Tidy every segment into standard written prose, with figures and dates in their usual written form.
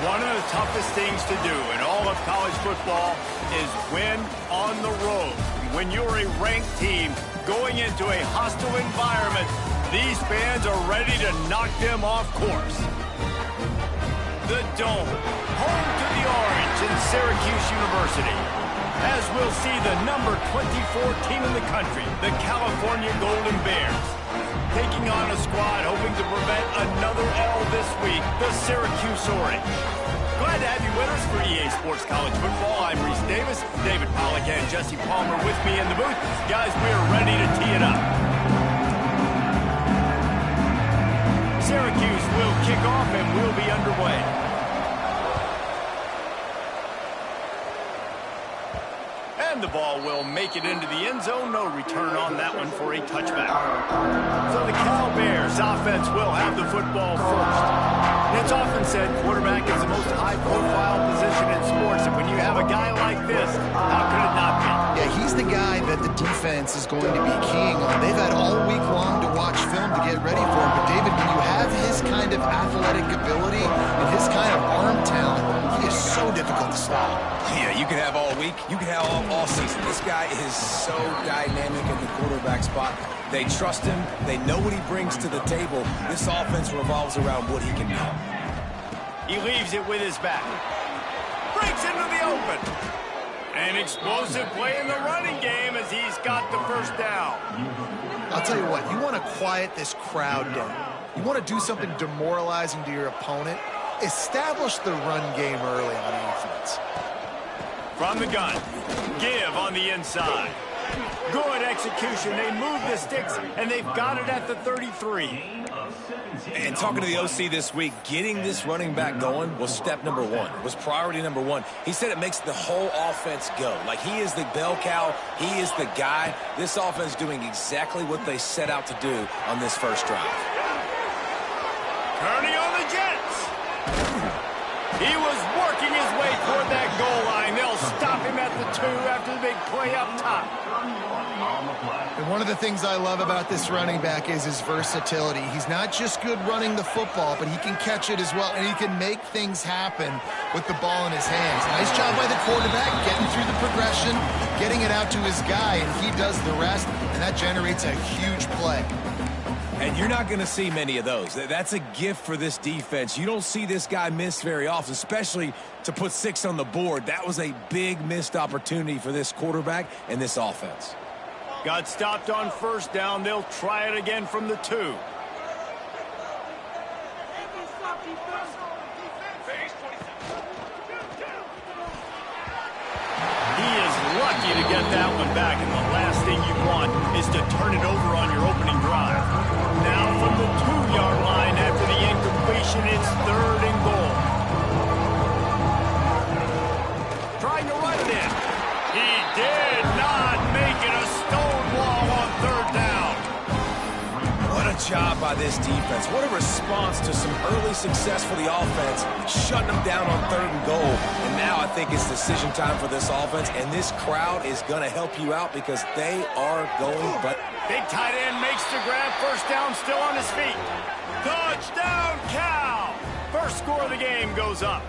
One of the toughest things to do in all of college football is win on the road. When you're a ranked team going into a hostile environment, these fans are ready to knock them off course. The Dome, home to the Orange in Syracuse University. As we'll see the number 24 team in the country, the California Golden Bears, taking on a squad hoping to prevent another L this week, the Syracuse Orange. Glad to have you with us for EA Sports College Football. I'm Reese Davis, David Pollack and Jesse Palmer with me in the booth. Guys, we're ready to tee it up. Syracuse will kick off and we'll be underway. And the ball will make it into the end zone. No return on that one for a touchback. So the Cal Bears offense will have the football first. And it's often said quarterback is the most high-profile position in sports. And when you have a guy like this, how could it not be? Yeah, he's the guy that the defense is going to be keying on. They've had all week long to watch film to get ready for him. But, David, when you have his kind of athletic ability and his kind of arm talent, he is so difficult to stop. Yeah, you can have all week. You can have all season. This guy is so dynamic at the quarterback spot. They trust him. They know what he brings to the table. This offense revolves around what he can do. He leaves it with his back. Breaks into the open. An explosive play in the running game as he's got the first down. I'll tell you what, you want to quiet this crowd down. You want to do something demoralizing to your opponent. Establish the run game early on offense. From the gun, give on the inside. Good execution. They move the sticks, and they've got it at the 33. And talking to the OC this week, getting this running back going was step number one, was priority number one. He said it makes the whole offense go. Like, he is the bell cow. He is the guy. This offense doing exactly what they set out to do on this first drive. Turning on the Jets. He was working his way toward that goal line. They'll stop him at the 2 after the big play up top. And one of the things I love about this running back is his versatility. He's not just good running the football, but he can catch it as well, and he can make things happen with the ball in his hands. Nice job by the quarterback, getting through the progression, getting it out to his guy, and he does the rest, and that generates a huge play. And you're not going to see many of those. That's a gift for this defense. You don't see this guy miss very often, especially to put 6 on the board. That was a big missed opportunity for this quarterback and this offense. Got stopped on first down. They'll try it again from the 2. He is lucky to get that one back, and the last thing you want is to turn it over on your opening drive. Now from the 2-yard line after the incompletion, it's 3rd and goal. Trying to run it in. He did not make it. A stonewall on 3rd down. What a job by this defense. What a response to some early success for the offense, shutting them down on 3rd and goal. And now I think it's decision time for this offense, and this crowd is going to help you out because they are going. But big tight end makes the grab. First down, still on his feet. Touchdown, Cal! First score of the game goes up.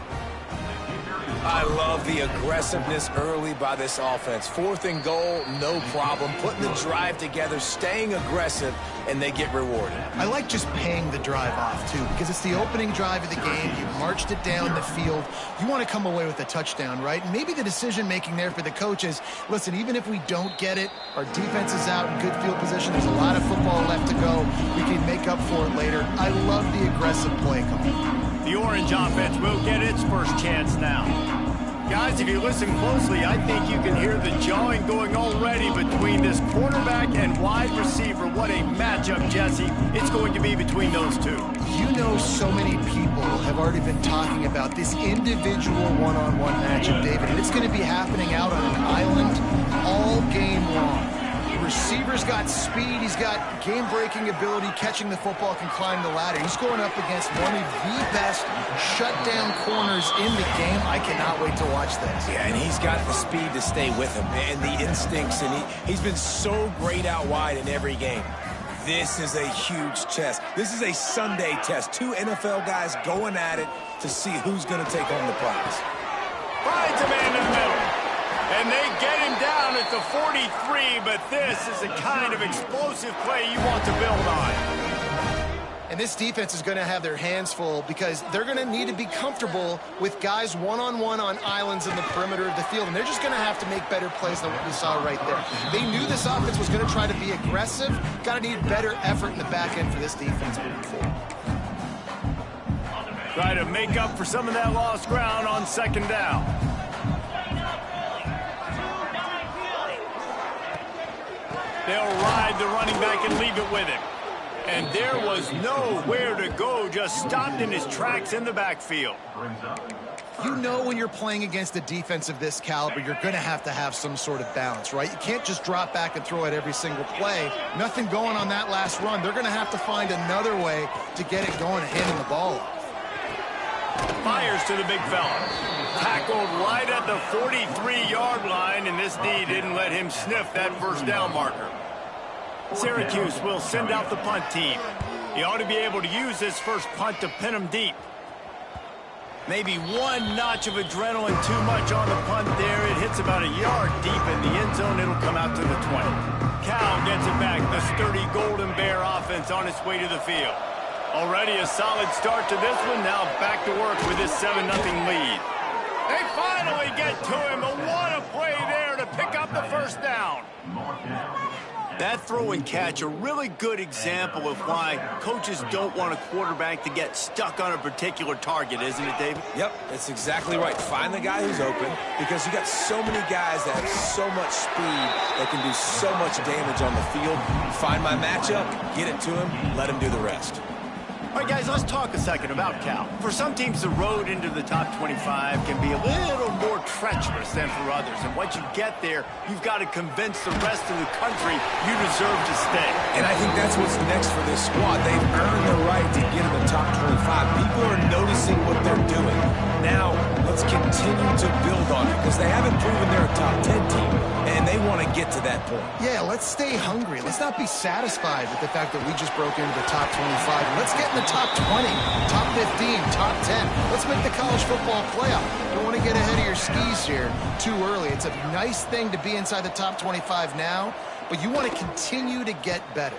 I love the aggressiveness early by this offense. 4th and goal, no problem. Putting the drive together, staying aggressive, and they get rewarded. I like just paying the drive off, too, because it's the opening drive of the game. You marched it down the field. You want to come away with a touchdown, right? And maybe the decision-making there for the coaches, listen, even if we don't get it, our defense is out in good field position. There's a lot of football left to go. We can make up for it later. I love the aggressive play call. The Orange offense will get its first chance now. Guys, if you listen closely, I think you can hear the jawing going already between this quarterback and wide receiver. What a matchup, Jesse, it's going to be between those two. You know, so many people have already been talking about this individual one-on-one matchup, David, and it's going to be happening out on an island all game long. The receiver's got speed, he's got game-breaking ability, catching the football, can climb the ladder. He's going up against one of the best shutdown corners in the game. I cannot wait to watch this. Yeah, and he's got the speed to stay with him and the instincts, and he's been so great out wide in every game. This is a huge test. This is a Sunday test. Two NFL guys going at it to see who's going to take home the prize. Finds a man in the middle. And they get him down at the 43, but this is the kind of explosive play you want to build on. And this defense is going to have their hands full because they're going to need to be comfortable with guys one-on-one on islands in the perimeter of the field, and they're just going to have to make better plays than what we saw right there. They knew this offense was going to try to be aggressive. Got to need better effort in the back end for this defense moving forward. Try to make up for some of that lost ground on second down. They'll ride the running back and leave it with him. And there was nowhere to go, just stopped in his tracks in the backfield. You know when you're playing against a defense of this caliber, you're going to have some sort of balance, right? You can't just drop back and throw it every single play. Nothing going on that last run. They're going to have to find another way to get it going and handing the ball off. Fires to the big fella. Tackled right at the 43-yard line, and this D didn't let him sniff that first down marker. Syracuse will send out the punt team. He ought to be able to use this first punt to pin him deep. Maybe one notch of adrenaline too much on the punt there. It hits about a yard deep in the end zone. It'll come out to the 20. Cal gets it back. The sturdy Golden Bear offense on its way to the field. Already a solid start to this one. Now back to work with this 7-0 lead. They finally get to him. But what a play there to pick up the first down. That throw and catch, a really good example of why coaches don't want a quarterback to get stuck on a particular target, isn't it, David? Yep, that's exactly right. Find the guy who's open because you got so many guys that have so much speed that can do so much damage on the field. Find my matchup, get it to him, let him do the rest. All right, guys, let's talk a second about Cal. For some teams, the road into the top 25 can be a little more treacherous than for others. And once you get there, you've got to convince the rest of the country you deserve to stay. And I think that's what's next for this squad. They've earned the right to get in the top 25. People are noticing what they're doing. Now, let's continue to build on it because they haven't proven they're a top 10 team, and they want to get to that point. Yeah, let's stay hungry. Let's not be satisfied with the fact that we just broke into the top 25. Let's get in the top 20, top 15, top 10. Let's make the college football playoff. Don't want to get ahead of your skis here too early. It's a nice thing to be inside the top 25 now, but you want to continue to get better.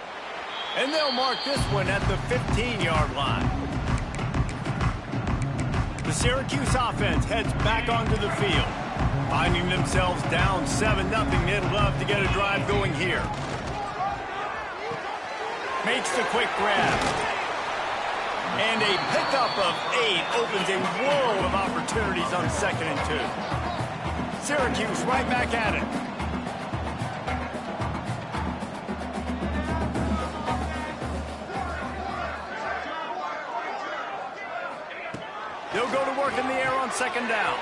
And they'll mark this one at the 15-yard line. The Syracuse offense heads back onto the field. Finding themselves down 7-0, they'd love to get a drive going here. Makes the quick grab. And a pickup of 8 opens a world of opportunities on 2nd and 2. Syracuse right back at it. They'll go to work in the air on 2nd down.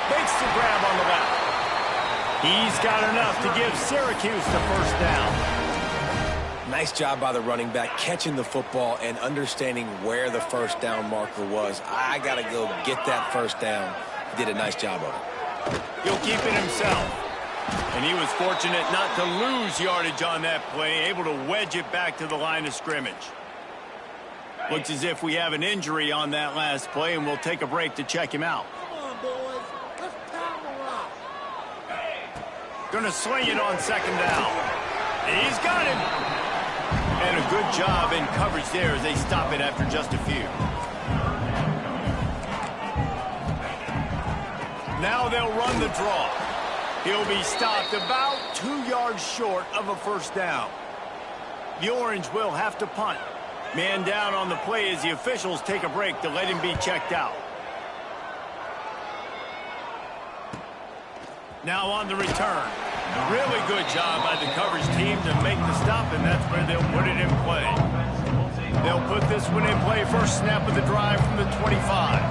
Makes the grab on the left. He's got enough to give Syracuse the first down. Nice job by the running back, catching the football and understanding where the first down marker was. I got to go get that first down. He did a nice job of it. He'll keep it himself. And he was fortunate not to lose yardage on that play, able to wedge it back to the line of scrimmage. Looks as if we have an injury on that last play, and we'll take a break to check him out. Come on, boys. Let's power him up. Gonna swing it on 2nd down. And he's got him. And a good job in coverage there as they stop it after just a few. Now they'll run the draw. He'll be stopped about 2 yards short of a first down. The Orange will have to punt. Man down on the play as the officials take a break to let him be checked out. Now on the return. Really good job by the coverage team to make the stop, and that's where they'll put it in play. They'll put this one in play. First snap of the drive from the 25.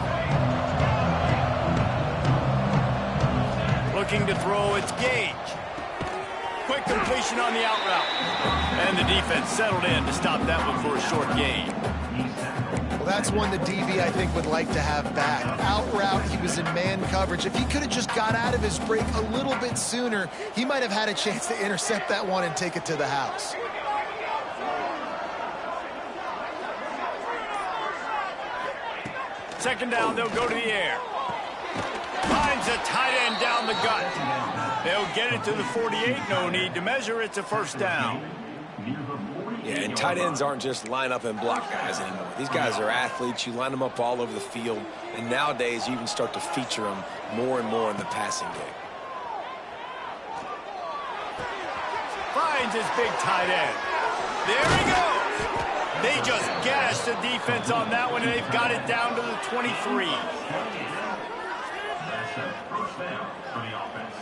Looking to throw, it's Gage. Quick completion on the out route. And the defense settled in to stop that one for a short gain. Well, that's one the DB, I think, would like to have back. Out route, he was in man coverage. If he could have just got out of his break a little bit sooner, he might have had a chance to intercept that one and take it to the house. second down, they'll go to the air. Finds a tight end down the gut. They'll get it to the 48. No need to measure. It's a first down. Yeah, and tight ends aren't just line up and block guys anymore. These guys are athletes. You line them up all over the field. And nowadays, you even start to feature them more and more in the passing game. Finds his big tight end. There he goes. They just gashed the defense on that one, and they've got it down to the 23. First down for the offense.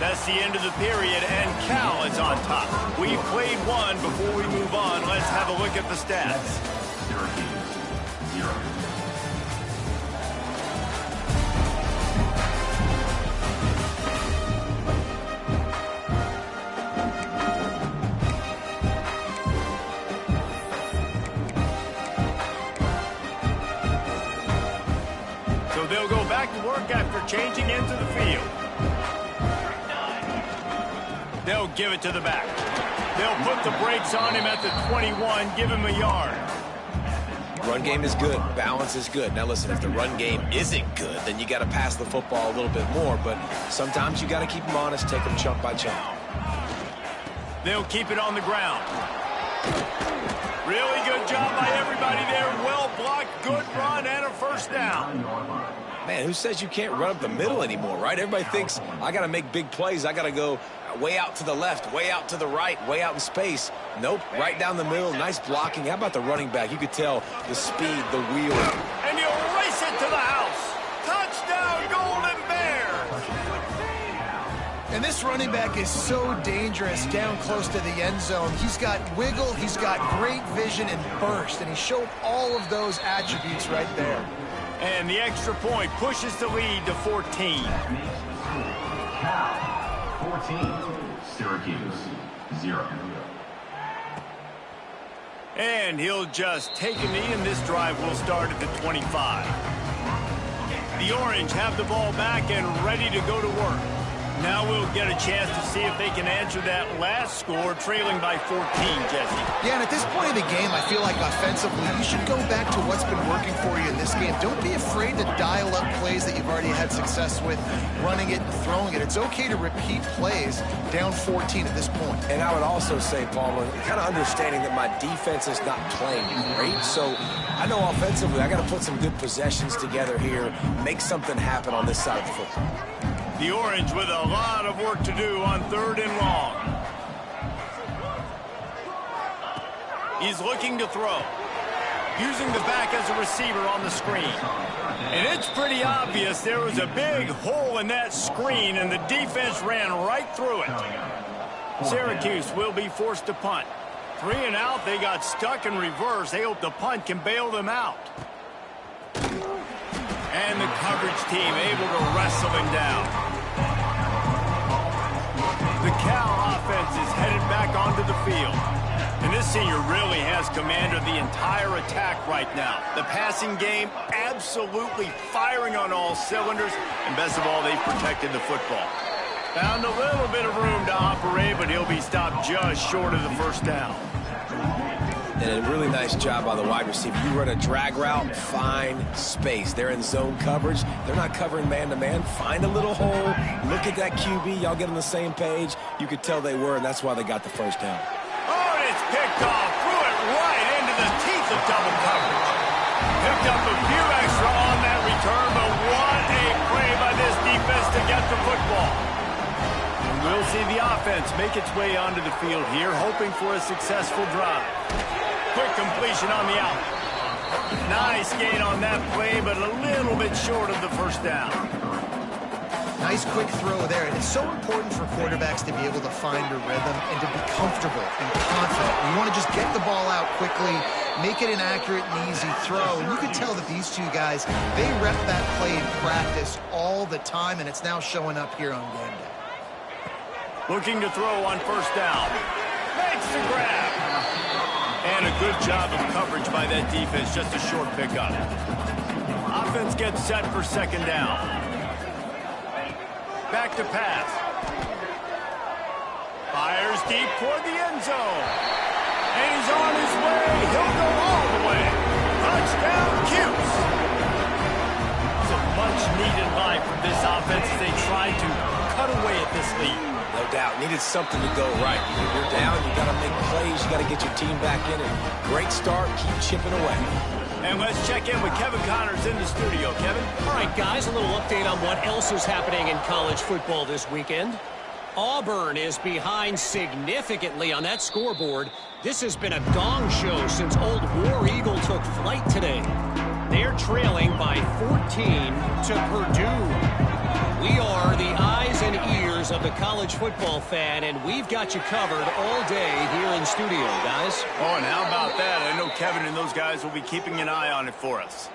That's the end of the period, and Cal is on top. We've played one. Before we move on, let's have a look at the stats. Syracuse, 0. So they'll go back to work after changing into the field. They'll give it to the back. They'll put the brakes on him at the 21, give him a yard. Run game is good. Balance is good. Now, listen, if the run game isn't good, then you got to pass the football a little bit more. But sometimes you got to keep them honest, take them chunk by chunk. They'll keep it on the ground. Really good job by everybody there. Well blocked, good run, and a first down. Man, who says you can't run up the middle anymore, right? Everybody thinks, I got to make big plays. I got to go way out to the left, way out to the right, way out in space. Nope, right down the middle. Nice blocking. How about the running back? You could tell the speed, the wheel. And he'll race it to the house. Touchdown, Golden Bears. And this running back is so dangerous down close to the end zone. He's got wiggle, he's got great vision and burst, and he showed all of those attributes right there. And the extra point pushes the lead to 14. Cal, 14. Syracuse, 0. And he'll just take a knee, and this drive will start at the 25. The Orange have the ball back and ready to go to work. Now we'll get a chance to see if they can answer that last score, trailing by 14, Jesse. Yeah, and at this point of the game, I feel like offensively, you should go back to what's been working for you in this game. Don't be afraid to dial up plays that you've already had success with, running it and throwing it. It's okay to repeat plays down 14 at this point. And I would also say, Palmer, kind of understanding that my defense is not playing great. So I know offensively, I got to put some good possessions together here, make something happen on this side of the football. The Orange with a lot of work to do on 3rd and long. He's looking to throw. Using the back as a receiver on the screen. And it's pretty obvious there was a big hole in that screen, and the defense ran right through it. Syracuse will be forced to punt. 3 and out, they got stuck in reverse. They hope the punt can bail them out. And the coverage team able to wrestle him down. The Cal offense is headed back onto the field. And this senior really has command of the entire attack right now. The passing game absolutely firing on all cylinders. And best of all, they've protected the football. Found a little bit of room to operate, but he'll be stopped just short of the first down. And a really nice job by the wide receiver. You run a drag route, find space. They're in zone coverage. They're not covering man-to-man. Find a little hole. Look at that QB. Y'all get on the same page. You could tell they were, and that's why they got the first down. Oh, and it's picked off. Threw it right into the teeth of double coverage. Picked up a few extra on that return, but what a play by this defense to get the football. And we'll see the offense make its way onto the field here, hoping for a successful drive. Quick completion on the out. Nice gain on that play, but a little bit short of the first down. Nice quick throw there. And it's so important for quarterbacks to be able to find a rhythm and to be comfortable and confident. You want to just get the ball out quickly, make it an accurate and easy throw. And you can tell that these two guys, they rep that play in practice all the time, and it's now showing up here on game day. Looking to throw on first down. Makes the grab. And a good job of coverage by that defense, just a short pickup. Offense gets set for second down. Back to pass. Fires deep toward the end zone. And he's on his way. He'll go all the way. Touchdown, Cuse. It's a much-needed line from this offense as they try to cut away at this lead. No doubt. Needed something to go right. You're down. You got to make plays. You got to get your team back in it. Great start. Keep chipping away. And let's check in with Kevin Connors in the studio. Kevin? All right, guys, a little update on what else is happening in college football this weekend. Auburn is behind significantly on that scoreboard. This has been a gong show since old War Eagle took flight today. They're trailing by 14 to Purdue. We are the eyes and ears of the college football fan, and we've got you covered all day here in studio, guys. Oh, and how about that? I know Kevin and those guys will be keeping an eye on it for us.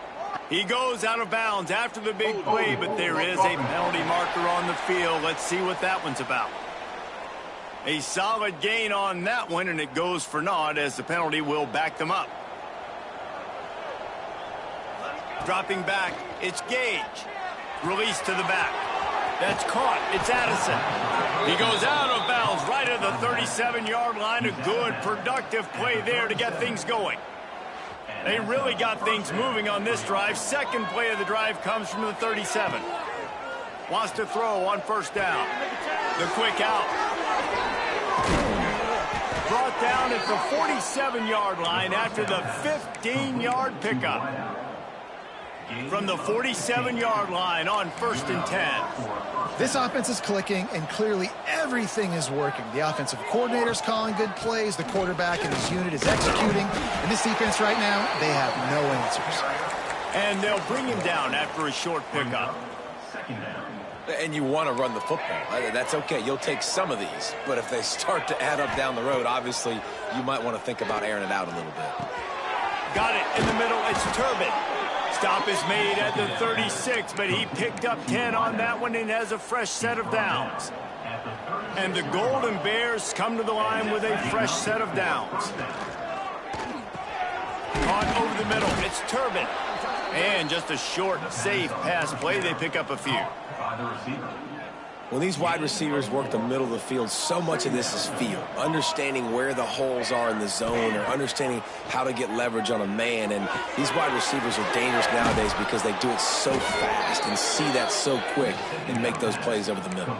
He goes out of bounds after the big play, but there is a penalty marker on the field. Let's see what that one's about. A solid gain on that one, and it goes for naught as the penalty will back them up. Dropping back, it's Gage. Release to the back. That's caught. It's Addison. He goes out of bounds right at the 37-yard line. A good, productive play there to get things going. They really got things moving on this drive. Second play of the drive comes from the 37. Wants to throw on first down. The quick out. Brought down at the 47-yard line after the 15-yard pickup. From the 47-yard line on 1st and 10. This offense is clicking, and clearly everything is working. The offensive coordinator's calling good plays. The quarterback and his unit is executing. And this defense right now, they have no answers. And they'll bring him down after a short pickup. And you want to run the football. That's okay. You'll take some of these. But if they start to add up down the road, obviously, you might want to think about airing it out a little bit. Got it in the middle. It's Turbin. Stop is made at the 36, but he picked up 10 on that one and has a fresh set of downs. And the Golden Bears come to the line with a fresh set of downs. On over the middle, it's Turbin. And just a short, safe pass play. They pick up a few. When these wide receivers work the middle of the field, so much of this is feel. Understanding where the holes are in the zone or understanding how to get leverage on a man. And these wide receivers are dangerous nowadays because they do it so fast and see that so quick and make those plays over the middle.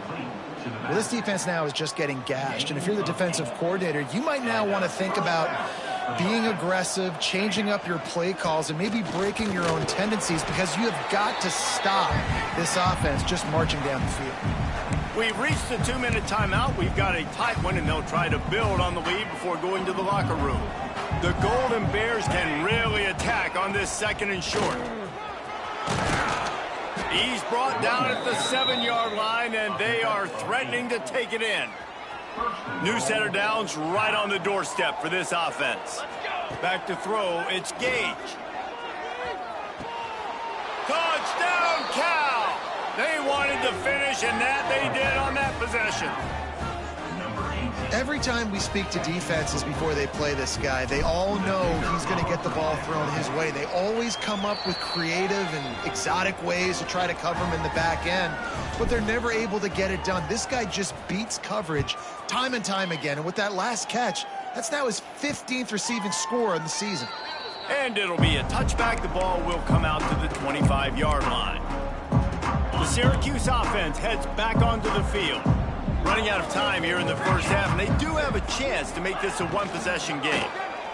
Well, this defense now is just getting gashed. And if you're the defensive coordinator, you might now want to think about being aggressive, changing up your play calls, and maybe breaking your own tendencies because you have got to stop this offense just marching down the field. We've reached the 2-minute timeout. We've got a tight one, and they'll try to build on the lead before going to the locker room. The Golden Bears can really attack on this 2nd and short. He's brought down at the 7-yard line, and they are threatening to take it in. New set of downs right on the doorstep for this offense. Back to throw, it's Gage. Touchdown, Cal! They wanted to finish, and that they did on that possession. Every time we speak to defenses before they play this guy, they all know he's going to get the ball thrown his way. They always come up with creative and exotic ways to try to cover him in the back end, but they're never able to get it done. This guy just beats coverage time and time again, and with that last catch, that's now his 15th receiving score in the season. And it'll be a touchback. The ball will come out to the 25-yard line. The Syracuse offense heads back onto the field. Running out of time here in the first half, and they do have a chance to make this a one-possession game.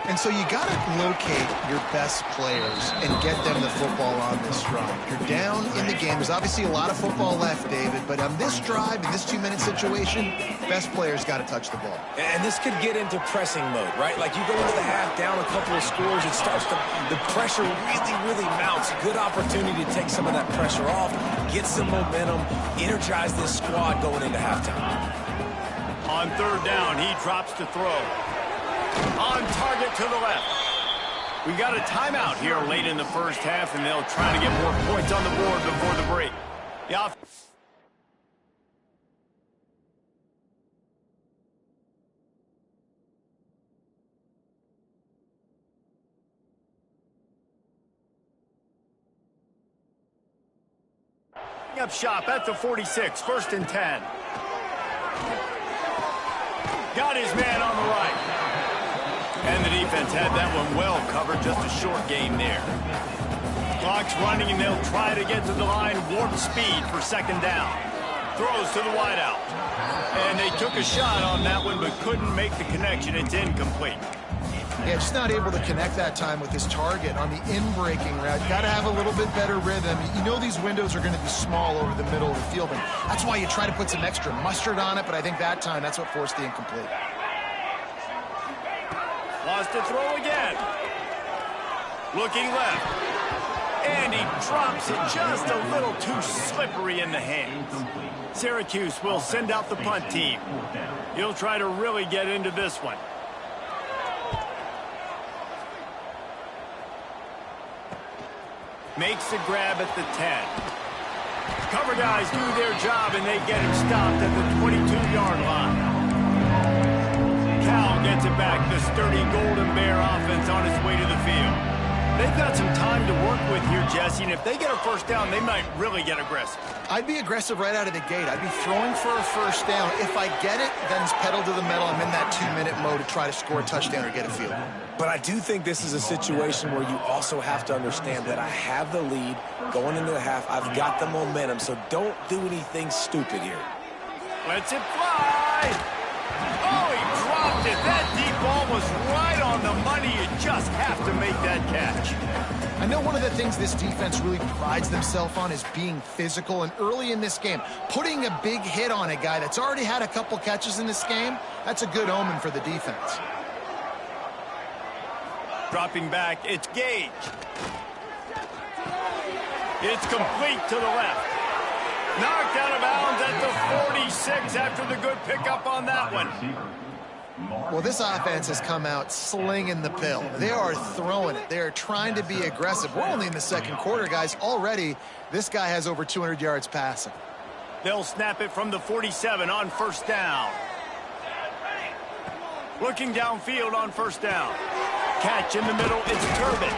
And so you got to locate your best players and get them the football on this drive. You're down in the game. There's obviously a lot of football left, David, but on this drive, in this 2-minute situation, best players got to touch the ball. And this could get into pressing mode, right? Like you go into the half down a couple of scores, it starts to, the pressure really mounts. Good opportunity to take some of that pressure off, get some momentum, energize this squad going into halftime. On 3rd down, he drops to throw. On target to the left. We got a timeout here late in the first half, and they'll try to get more points on the board before the break. Up shop at the 46, 1st and 10. Got his man on the right. And the defense had that one well covered, just a short game there. Clock's running, and they'll try to get to the line, warp speed for second down. Throws to the wideout. And they took a shot on that one, but couldn't make the connection. It's incomplete. Yeah, just not able to connect that time with his target on the in-breaking route. Got to have a little bit better rhythm. You know these windows are going to be small over the middle of the field, and that's why you try to put some extra mustard on it, but I think that time that's what forced the incomplete. Wants to throw again. Looking left. And he drops it just a little too slippery in the hands. Syracuse will send out the punt team. He'll try to really get into this one. Makes the grab at the 10. Cover guys do their job, and they get him stopped at the 22-yard line. Cal gets it back. The sturdy Golden Bear offense on its way to the field. They've got some time to work with here, Jesse, and if they get a first down, they might really get aggressive. I'd be aggressive right out of the gate. I'd be throwing for a first down. If I get it, then it's pedal to the metal. I'm in that 2-minute mode to try to score a touchdown or get a field goal. But I do think this is a situation where you also have to understand that I have the lead going into the half. I've got the momentum, so don't do anything stupid here. Lets it fly. Oh, he dropped it. That deep ball was right on the money. You just have to make that catch. I know one of the things this defense really prides themselves on is being physical, and early in this game, putting a big hit on a guy that's already had a couple catches in this game, that's a good omen for the defense. Dropping back, it's Gage. It's complete to the left. Knocked out of bounds at the 46 after the good pickup on that one. Well, this offense has come out slinging the pill. They are throwing it. They are trying to be aggressive. We're only in the second quarter, guys. Already, this guy has over 200 yards passing. They'll snap it from the 47 on first down. Looking downfield on first down. Catch in the middle, it's Turbin.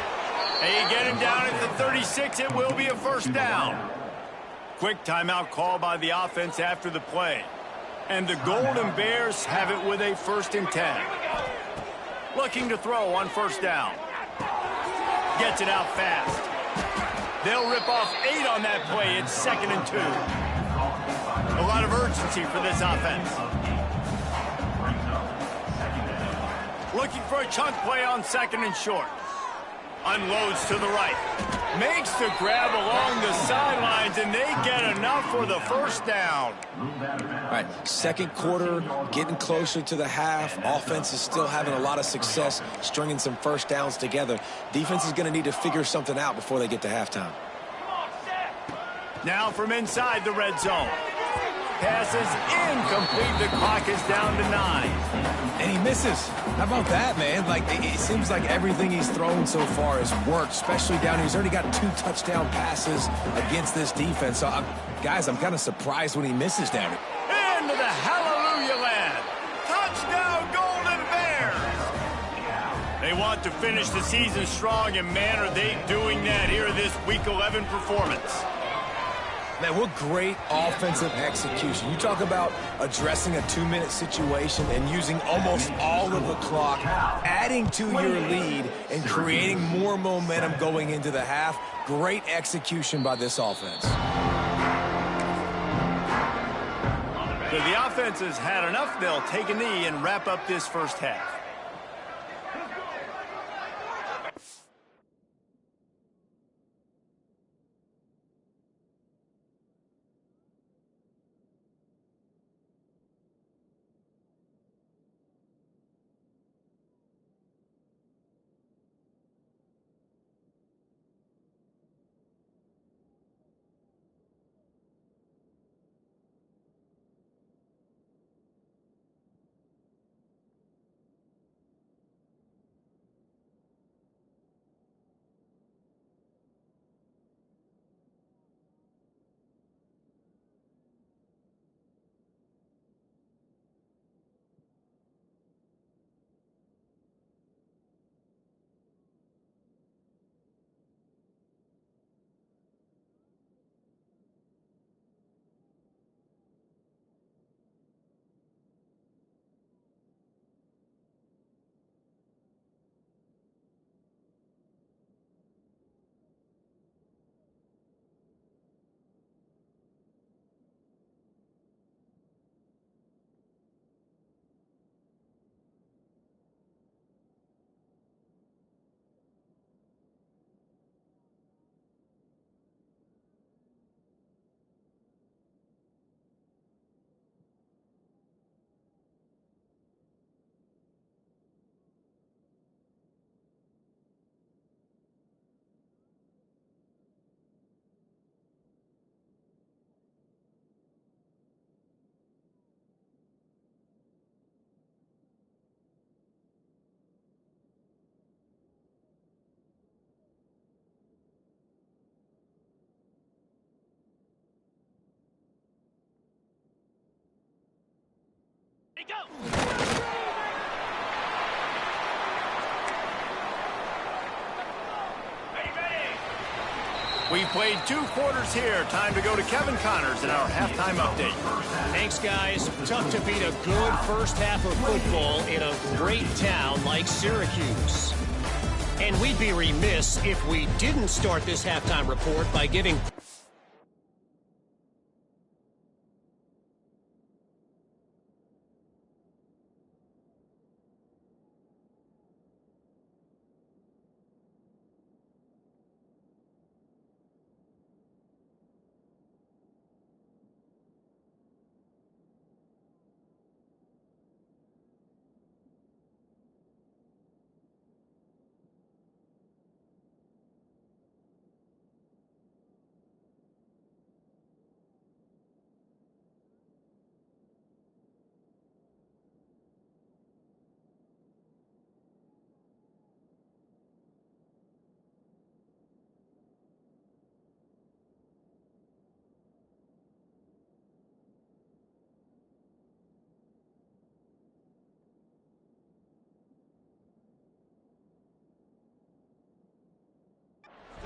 They get him down at the 36. It will be a first down. Quick timeout call by the offense after the play. And the Golden Bears have it with a 1st and 10. Looking to throw on first down. Gets it out fast. They'll rip off 8 on that play. It's 2nd and 2. A lot of urgency for this offense. Looking for a chunk play on 2nd and short. Unloads to the right. Makes the grab along the sidelines, and they get enough for the first down. All right, second quarter, getting closer to the half. Offense is still having a lot of success stringing some first downs together. Defense is going to need to figure something out before they get to halftime. Now from inside the red zone. Pass is incomplete. The clock is down to 9. And he misses. How about that, man? Like, it seems like everything he's thrown so far has worked, especially down here. He's already got 2 touchdown passes against this defense. So, guys, I'm kind of surprised when he misses down here. Into the hallelujah land. Touchdown, Golden Bears. They want to finish the season strong, and man, are they doing that here in this Week 11 performance. Man, what great offensive execution. You talk about addressing a 2-minute situation and using almost all of the clock, adding to your lead and creating more momentum going into the half. Great execution by this offense. So the offense has had enough. They'll take a knee and wrap up this first half. We played 2 quarters here. Time to go to Kevin Connors in our halftime update. Thanks, guys. Tough to beat a good first half of football in a great town like Syracuse. And we'd be remiss if we didn't start this halftime report by giving...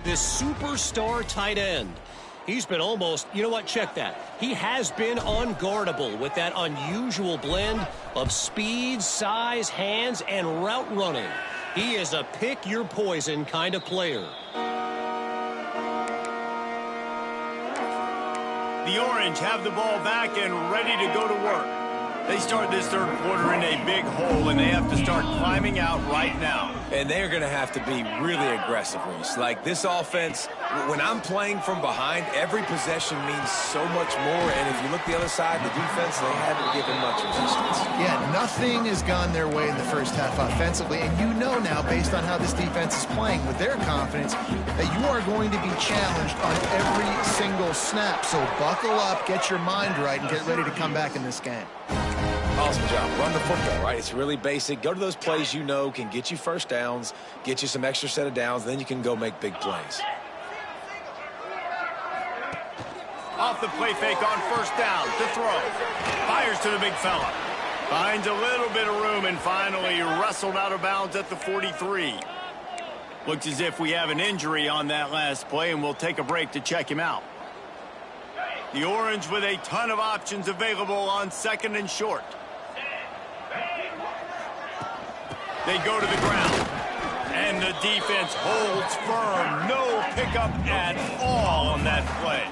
This superstar tight end. He's been almost, you know what, check that. He has been unguardable with that unusual blend of speed, size, hands, and route running. He is a pick-your-poison kind of player. The Orange have the ball back and ready to go to work. They start this third quarter in a big hole, and they have to start climbing out right now. And they're going to have to be really aggressive, Reese. Like, this offense, when I'm playing from behind, every possession means so much more. And if you look the other side, the defense, they haven't given much resistance. Yeah, nothing has gone their way in the first half offensively. And you know now, based on how this defense is playing with their confidence, that you are going to be challenged on every single snap. So buckle up, get your mind right, and get ready to come back in this game. Awesome job. Run the football, right? It's really basic. Go to those plays you know can get you first downs, get you some extra set of downs, then you can go make big plays. Off the play fake on first down to throw. Fires to the big fella. Finds a little bit of room and finally wrestled out of bounds at the 43. Looks as if we have an injury on that last play, and we'll take a break to check him out. The Orange with a ton of options available on second and short. They go to the ground, and the defense holds firm. No pickup at all on that play.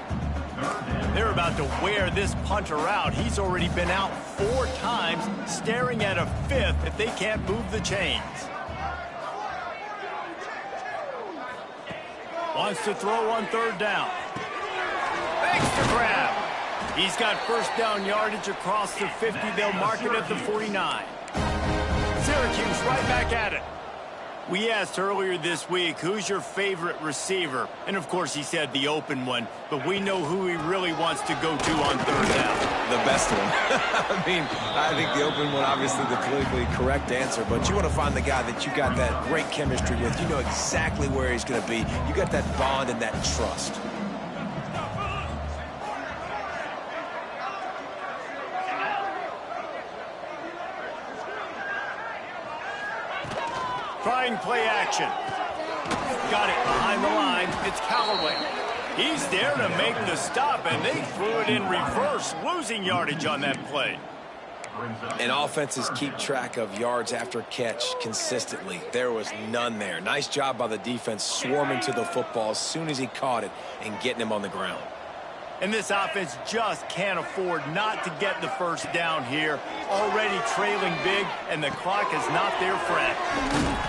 They're about to wear this punter out. He's already been out 4 times, staring at a 5th if they can't move the chains. Wants to throw on third down. Makes the grab. He's got first down yardage across the 50. They'll mark it at the 49. Syracuse right back at it. We asked earlier this week, who's your favorite receiver? And, of course, he said the open one. But we know who he really wants to go to on third down. The best one. I think the open one, obviously the politically correct answer. But you want to find the guy that you got that great chemistry with. You know exactly where he's going to be. You got that bond and that trust. Trying play action. Got it behind the line. It's Callaway. He's there to make the stop, and they threw it in reverse, losing yardage on that play. And offenses keep track of yards after catch consistently. There was none there. Nice job by the defense swarming to the football as soon as he caught it and getting him on the ground. And this offense just can't afford not to get the first down here. Already trailing big, and the clock is not their friend.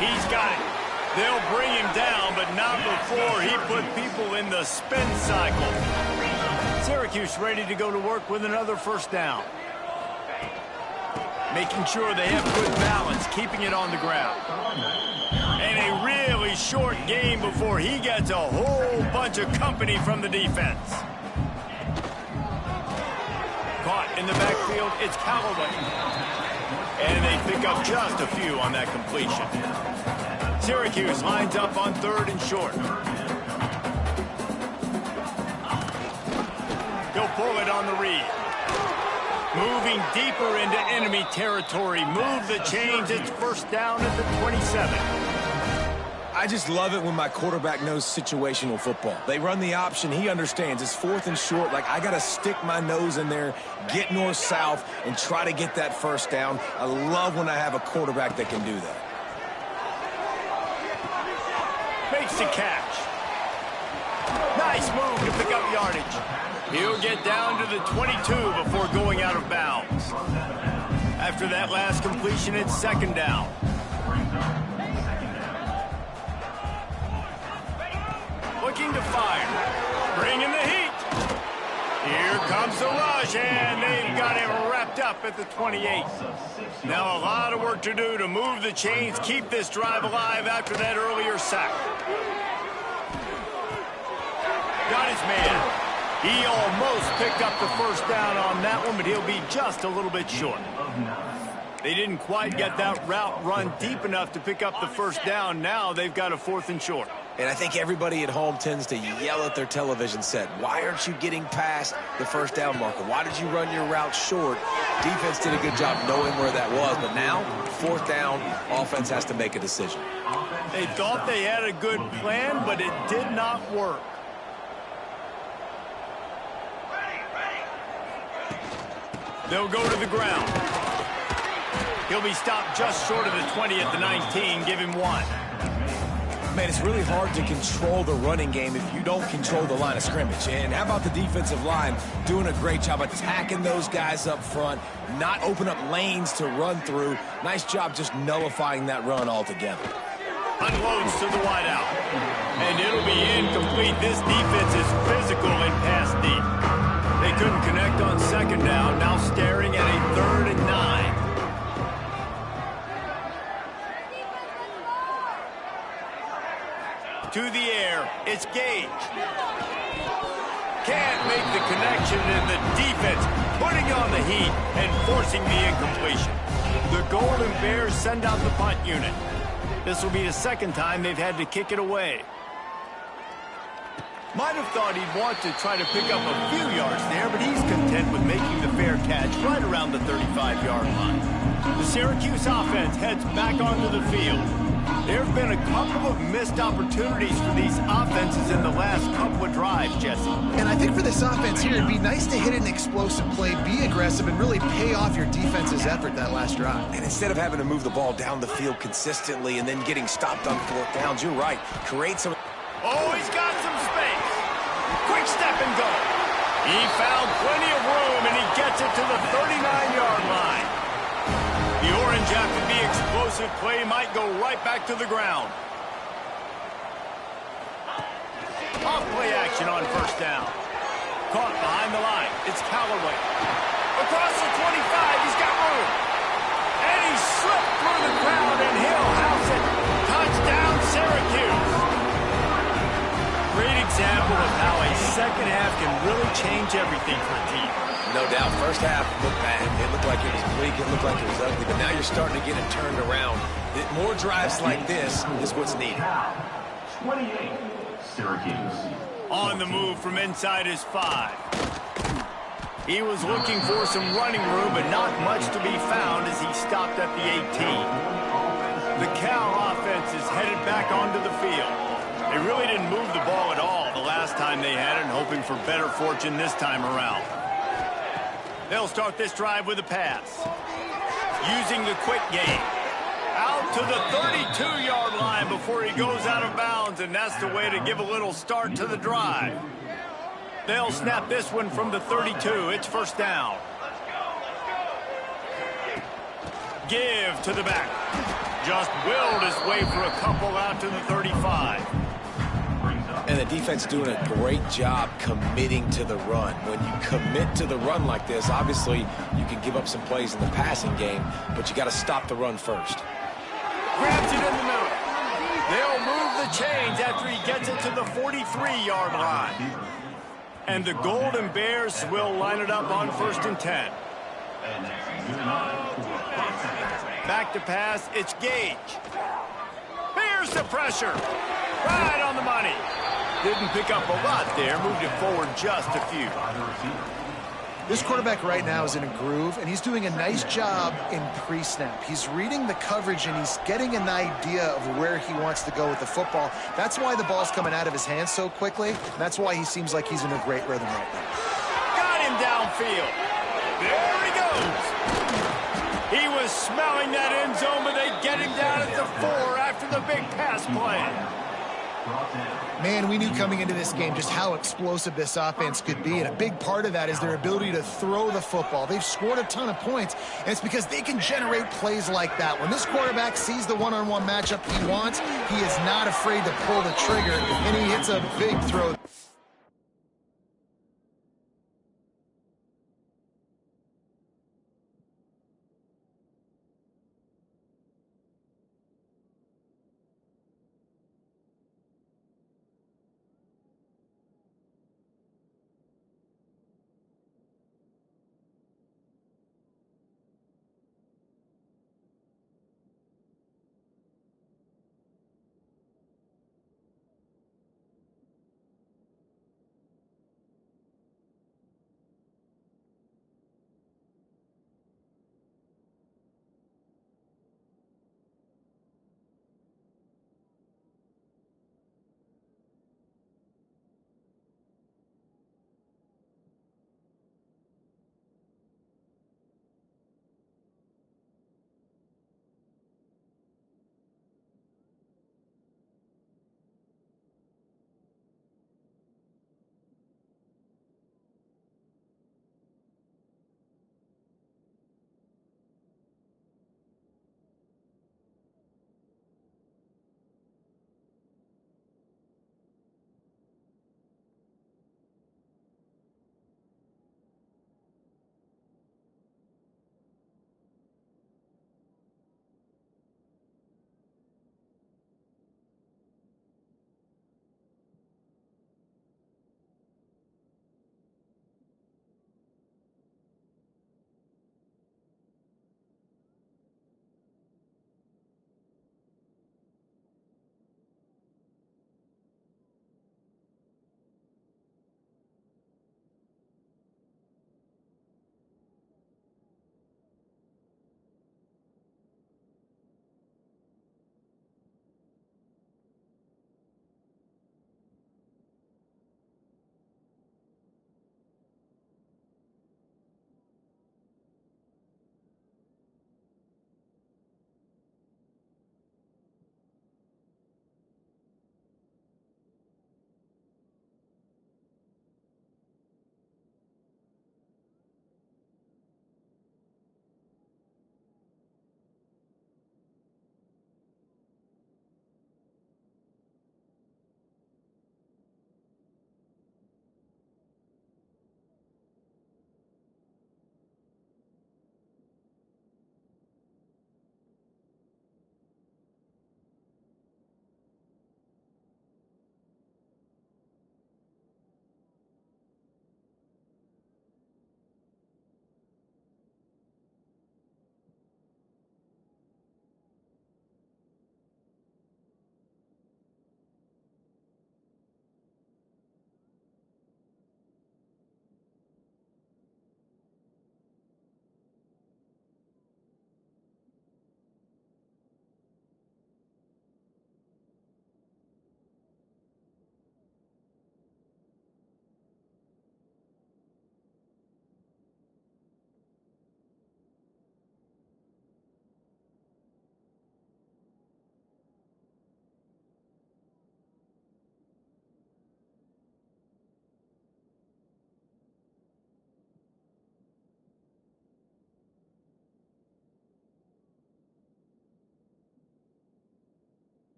He's got it. They'll bring him down, but not before he put people in the spin cycle. Syracuse ready to go to work with another first down. Making sure they have good balance, keeping it on the ground. And a really short game before he gets a whole bunch of company from the defense. Caught in the backfield, it's Callaway. And they pick up just a few on that completion. Syracuse lines up on third and short. He'll pull it on the read. Moving deeper into enemy territory. Move the chains. It's first down at the 27. I just love it when my quarterback knows situational football. They run the option. He understands. It's 4th and short. Like, I got to stick my nose in there, get north-south, and try to get that first down. I love when I have a quarterback that can do that. Makes the catch. Nice move to pick up yardage. He'll get down to the 22 before going out of bounds. After that last completion, it's second down. Looking to fire. Bringing the heat. Here comes the rush, and they've got him wrapped up at the 28. Now a lot of work to do to move the chains, keep this drive alive after that earlier sack. Got his man. He almost picked up the first down on that one, but he'll be just a little bit short. They didn't quite get that route run deep enough to pick up the first down. Now they've got a 4th and short. And I think everybody at home tends to yell at their television set, why aren't you getting past the first down marker? Why did you run your route short? Defense did a good job knowing where that was, but now, 4th down, offense has to make a decision. They thought they had a good plan, but it did not work. They'll go to the ground. He'll be stopped just short of the 20 at the 19. Give him 1. Man, it's really hard to control the running game if you don't control the line of scrimmage. And how about the defensive line doing a great job attacking those guys up front, not open up lanes to run through. Nice job just nullifying that run altogether. Unloads to the wideout. And it'll be incomplete. This defense is physical and pass deep. They couldn't connect on second down. Now staring at a 3rd and 9. To the air, it's Gage. Can't make the connection, and the defense putting on the heat and forcing the incompletion. The Golden Bears send out the punt unit. This will be the second time they've had to kick it away. Might have thought he'd want to try to pick up a few yards there, but he's content with making the fair catch right around the 35-yard line. The Syracuse offense heads back onto the field. There have been a couple of missed opportunities for these offenses in the last couple of drives, Jesse. And I think for this offense here, it'd be nice to hit an explosive play, be aggressive, and really pay off your defense's effort that last drive. And instead of having to move the ball down the field consistently and then getting stopped on 4th downs, you're right. Create some... Oh, he's got some space. Quick step and go. He found plenty of room, and he gets it to the 39-yard line. The orange, after the explosive play, might go right back to the ground. Off play action on first down. Caught behind the line. It's Callaway. Across the 25, he's got room. And he slipped through the crowd, and he'll house it. Touchdown, Syracuse. Great example of how a second half can really change everything for a team. No doubt. First half looked bad. It looked like it was bleak. It looked like it was ugly. But now you're starting to get it turned around. More drives like this is what's needed. 28, Syracuse. On the move from inside his 5. He was looking for some running room, but not much to be found as he stopped at the 18. The Cal offense is headed back onto the field. They really didn't move the ball at all the last time they had it, and hoping for better fortune this time around. They'll start this drive with a pass. Using the quick game. Out to the 32-yard line before he goes out of bounds, and that's the way to give a little start to the drive. They'll snap this one from the 32. It's first down. Give to the back. Just willed his way for a couple out to the 35. And the defense doing a great job committing to the run. When you commit to the run like this, obviously you can give up some plays in the passing game, but you got to stop the run first. Grabs it in the middle. They'll move the chains after he gets it to the 43-yard line. And the Golden Bears will line it up on 1st and 10. Back to pass, it's Gage. Here's the pressure. Right on the money. Didn't pick up a lot there, moved it forward just a few. This quarterback right now is in a groove, and he's doing a nice job in pre-snap. He's reading the coverage, and he's getting an idea of where he wants to go with the football. That's why the ball's coming out of his hands so quickly, and that's why he seems like he's in a great rhythm right now. Got him downfield. There he goes. He was smelling that end zone, but they get him down at the 4 after the big pass play. Man, we knew coming into this game just how explosive this offense could be, and a big part of that is their ability to throw the football. They've scored a ton of points, and it's because they can generate plays like that. When this quarterback sees the one-on-one matchup he wants, he is not afraid to pull the trigger, and he hits a big throw.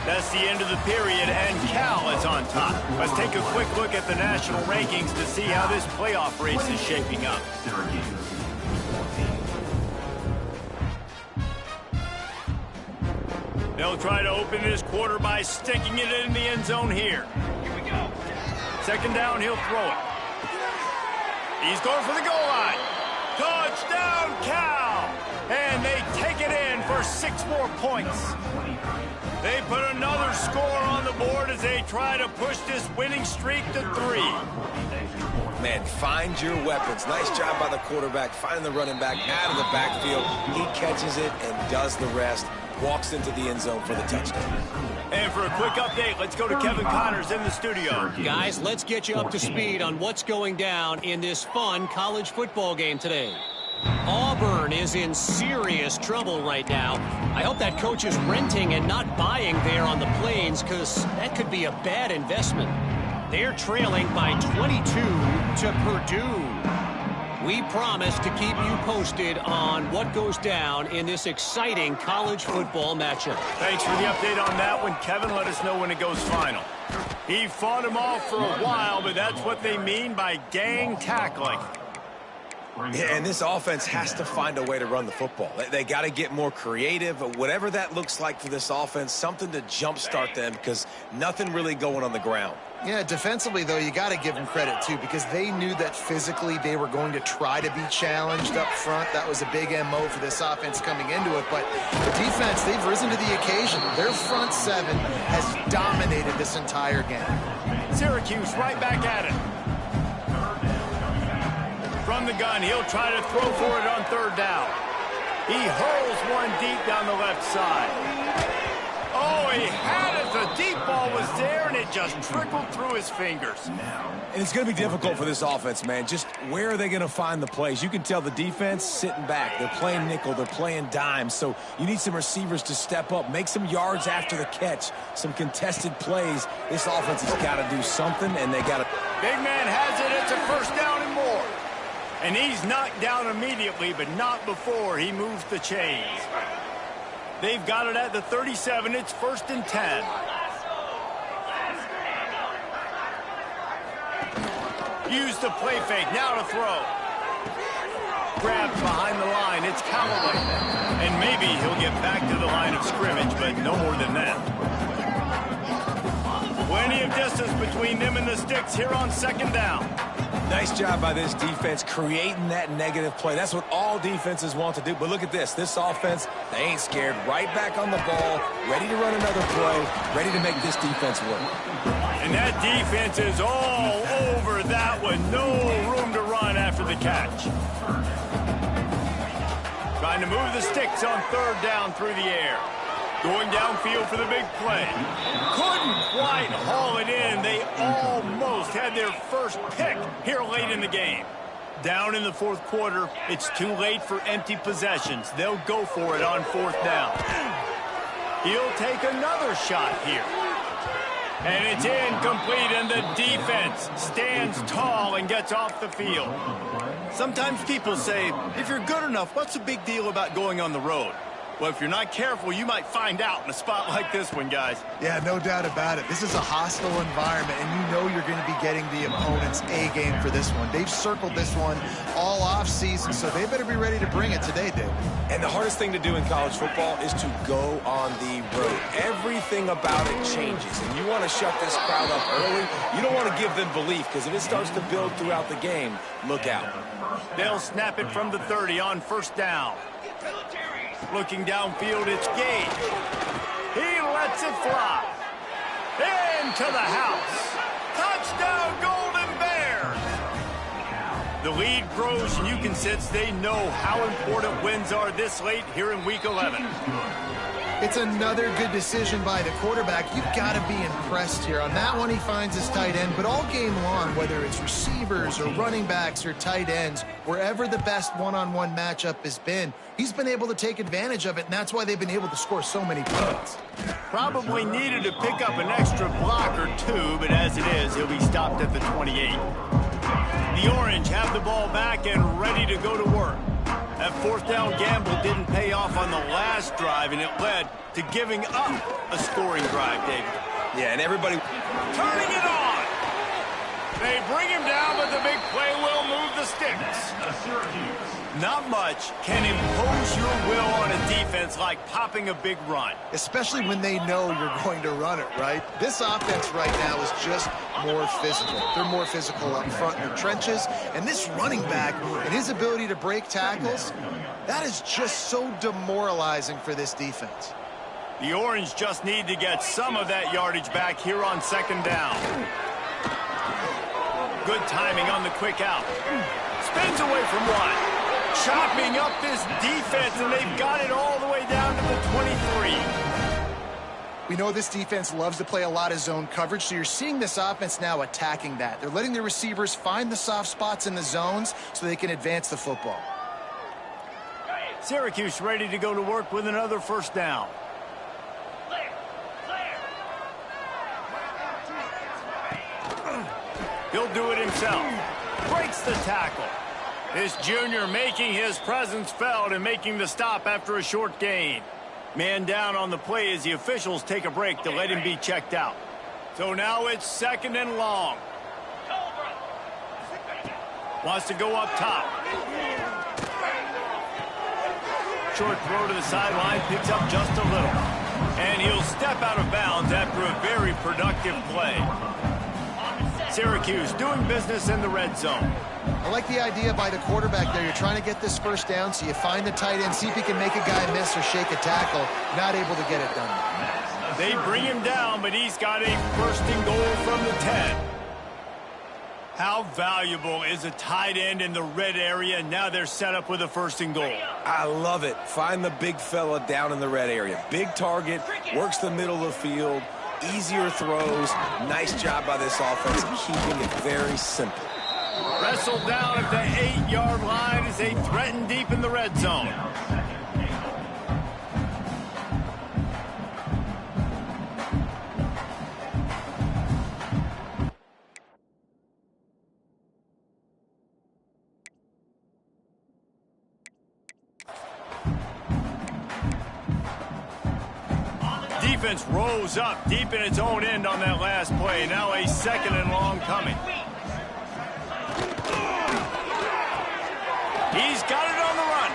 That's the end of the period, and Cal is on top. Let's take a quick look at the national rankings to see how this playoff race is shaping up. They'll try to open this quarter by sticking it in the end zone here. Here we go. Second down, he'll throw it. He's going for the goal line. Touchdown, Cal! And they take it in for 6 more points. They put another score on the board as they try to push this winning streak to 3. Man, find your weapons. Nice job by the quarterback, finding the running back out of the backfield. He catches it and does the rest. Walks into the end zone for the touchdown. And for a quick update, let's go to Kevin Connors in the studio. Guys, let's get you up to speed on what's going down in this fun college football game today. Auburn is in serious trouble right now. I hope that coach is renting and not buying there on the plains, because that could be a bad investment. They're trailing by 22 to Purdue. We promise to keep you posted on what goes down in this exciting college football matchup. Thanks for the update on that one, Kevin. Let us know when it goes final. He fought him off for a while, but that's what they mean by gang tackling. Yeah, and this offense has to find a way to run the football. They got to get more creative, whatever that looks like for this offense, something to jumpstart them, because nothing really going on the ground. Yeah, defensively, though, you got to give them credit, too, because they knew that physically they were going to try to be challenged up front. That was a big MO for this offense coming into it. But the defense, they've risen to the occasion. Their front 7 has dominated this entire game. Syracuse right back at it. From the gun, he'll try to throw for it on 3rd down. He hurls one deep down the left side. Oh, he had it. The deep ball was there, and it just trickled through his fingers. And it's going to be difficult for this offense, man. Just where are they going to find the plays? You can tell the defense sitting back. They're playing nickel. They're playing dime. So you need some receivers to step up, make some yards after the catch, some contested plays. This offense has got to do something, and they got to. Big man has it. It's a 1st down and more. And he's knocked down immediately, but not before he moves the chains. They've got it at the 37. It's 1st and 10. Use the play fake. Now to throw. Grabbed behind the line. It's Callaway. And maybe he'll get back to the line of scrimmage, but no more than that. Plenty of distance between them and the sticks here on 2nd down. Nice job by this defense creating that negative play. That's what all defenses want to do. But look at this. This offense, they ain't scared. Right back on the ball, ready to run another play, ready to make this defense work. And that defense is all over that one. No room to run after the catch. Trying to move the sticks on 3rd down through the air. Going downfield for the big play. Couldn't quite haul it in. They almost had their first pick here late in the game. Down in the 4th quarter, it's too late for empty possessions. They'll go for it on 4th down. He'll take another shot here. And it's incomplete, and the defense stands tall and gets off the field. Sometimes people say, if you're good enough, what's the big deal about going on the road? Well, if you're not careful, you might find out in a spot like this one, guys. Yeah, no doubt about it. This is a hostile environment, and you know you're going to be getting the opponent's A game for this one. They've circled this one all off-season, so they better be ready to bring it today, Dave. And the hardest thing to do in college football is to go on the road. Everything about it changes, and you want to shut this crowd up early. You don't want to give them belief, because if it starts to build throughout the game, look out. They'll snap it from the 30 on 1st down. Looking downfield, it's Gage. He lets it fly. Into the house. Touchdown, Golden Bears. The lead grows, and you can sense they know how important wins are this late here in Week 11. It's another good decision by the quarterback. You've got to be impressed here. On that one, he finds his tight end, but all game long, whether it's receivers or running backs or tight ends, wherever the best one-on-one matchup has been, he's been able to take advantage of it, and that's why they've been able to score so many points. Probably needed to pick up an extra block or two, but as it is, he'll be stopped at the 28. The Orange have the ball back and ready to go to work. That fourth down gamble didn't pay off on the last drive, and it led to giving up a scoring drive, David. Yeah, and everybody turning it on. They bring him down, but the big play will move the sticks. Not much can impose your will on a defense like popping a big run. Especially when they know you're going to run it, right? This offense right now is just more physical. They're more physical up front in the trenches. And this running back and his ability to break tackles, that is just so demoralizing for this defense. The Orange just need to get some of that yardage back here on second down. Good timing on the quick out. Spins away from one. Chopping up this defense, and they've got it all the way down to the 23. We know this defense loves to play a lot of zone coverage, so you're seeing this offense now attacking that. They're letting the receivers find the soft spots in the zones so they can advance the football. Syracuse ready to go to work with another first down. He'll do it himself. Breaks the tackle. This junior making his presence felt and making the stop after a short gain. Man down on the play as the officials take a break to let him be checked out. So now it's second and long. Wants to go up top. Short throw to the sideline, picks up just a little. And he'll step out of bounds after a very productive play. Syracuse doing business in the red zone. I like the idea by the quarterback there. You're trying to get this first down, so you find the tight end, see if he can make a guy miss or shake a tackle. Not able to get it done. They bring him down, but he's got a first and goal from the 10. How valuable is a tight end in the red area? Now they're set up with a first and goal. I love it. Find the big fella down in the red area. Big target, works the middle of the field, easier throws. Nice job by this offense keeping it very simple. Wrestled down at the 8-yard line as they threaten deep in the red zone. Defense rose up deep in its own end on that last play. Now a second and long coming. He's got it on the run.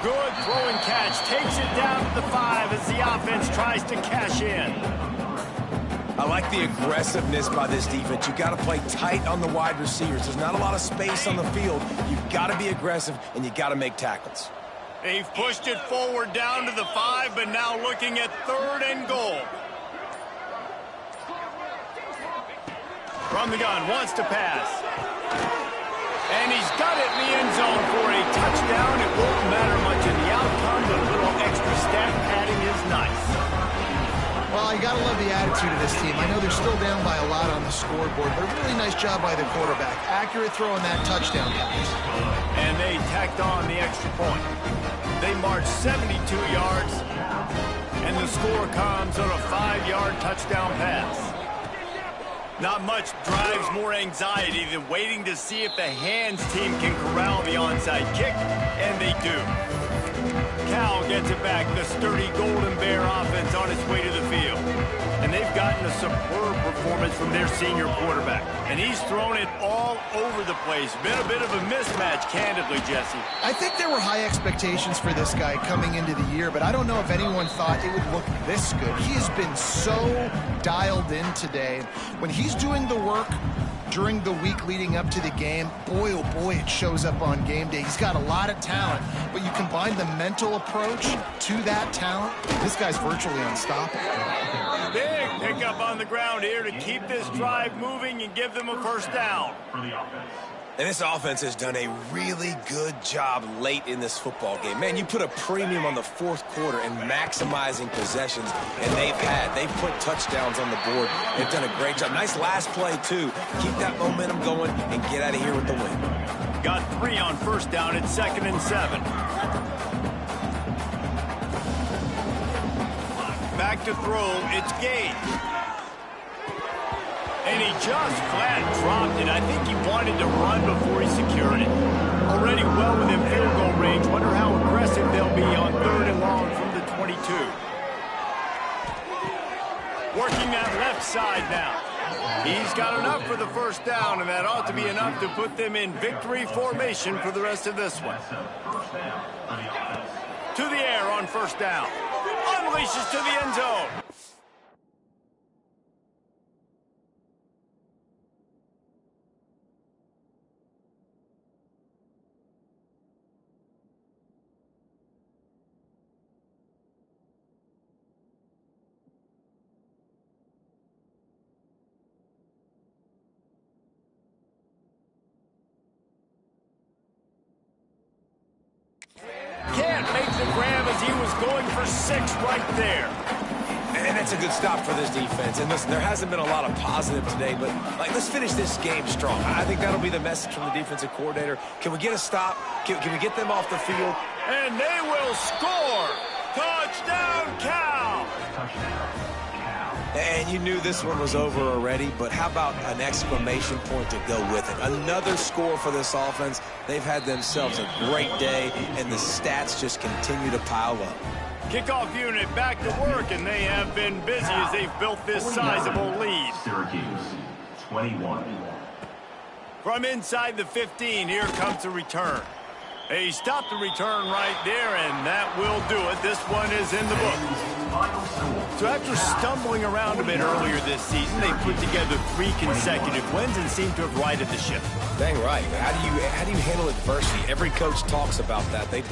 Good throw and catch. Takes it down to the 5 as the offense tries to cash in. I like the aggressiveness by this defense. You've got to play tight on the wide receivers. There's not a lot of space on the field. You've got to be aggressive, and you've got to make tackles. They've pushed it forward down to the 5, but now looking at third and goal. From the gun, wants to pass. And he's got it in the end zone for a touchdown. It won't matter much in the outcome, but a little extra stat padding is nice. Well, you got to love the attitude of this team. I know they're still down by a lot on the scoreboard, but a really nice job by the quarterback. Accurate throw on that touchdown pass. And they tacked on the extra point. They marched 72 yards, and the score comes on a 5-yard touchdown pass. Not much drives more anxiety than waiting to see if the hands team can corral the onside kick, and they do. Cal gets it back, the sturdy Golden Bear offense on its way to the field. And they've gotten a superb performance from their senior quarterback. And he's thrown it all over the place. Been a bit of a mismatch, candidly, Jesse. I think there were high expectations for this guy coming into the year, but I don't know if anyone thought it would look this good. He has been so dialed in today. When he's doing the work during the week leading up to the game, boy, oh boy, it shows up on game day. He's got a lot of talent, but you combine the mental approach to that talent, this guy's virtually unstoppable. Big pickup on the ground here to keep this drive moving and give them a first down. And this offense has done a really good job late in this football game. Man, you put a premium on the fourth quarter and maximizing possessions, and they've put touchdowns on the board. They've done a great job. Nice last play, too. Keep that momentum going and get out of here with the win. Got 3 on first down at 2nd and 7. Back to throw, it's Gage. And he just flat dropped it. I think he wanted to run before he secured it. Already well within field goal range. Wonder how aggressive they'll be on 3rd and long from the 22. Working that left side now. He's got enough for the first down, and that ought to be enough to put them in victory formation for the rest of this one. To the air on first down. Unleashes to the end zone. Can't make the grab as he was going for 6 right there. And that's a good stop for this defense. And listen, there hasn't been a lot of positive today, but let's finish this game strong. I think that'll be the message from the defensive coordinator. Can we get a stop? Can we get them off the field? And they will score. Touchdown, Cal. And you knew this one was over already, but how about an exclamation point to go with it? Another score for this offense. They've had themselves a great day, and the stats just continue to pile up. Kickoff unit back to work, and they have been busy as they've built this sizable lead. Syracuse, 21. From inside the 15, here comes the return. They stopped the return right there, and that will do it. This one is in the book. So after stumbling around a bit earlier this season, they put together 3 consecutive wins and seem to have righted the ship. Dang right. How do you handle adversity? Every coach talks about that. They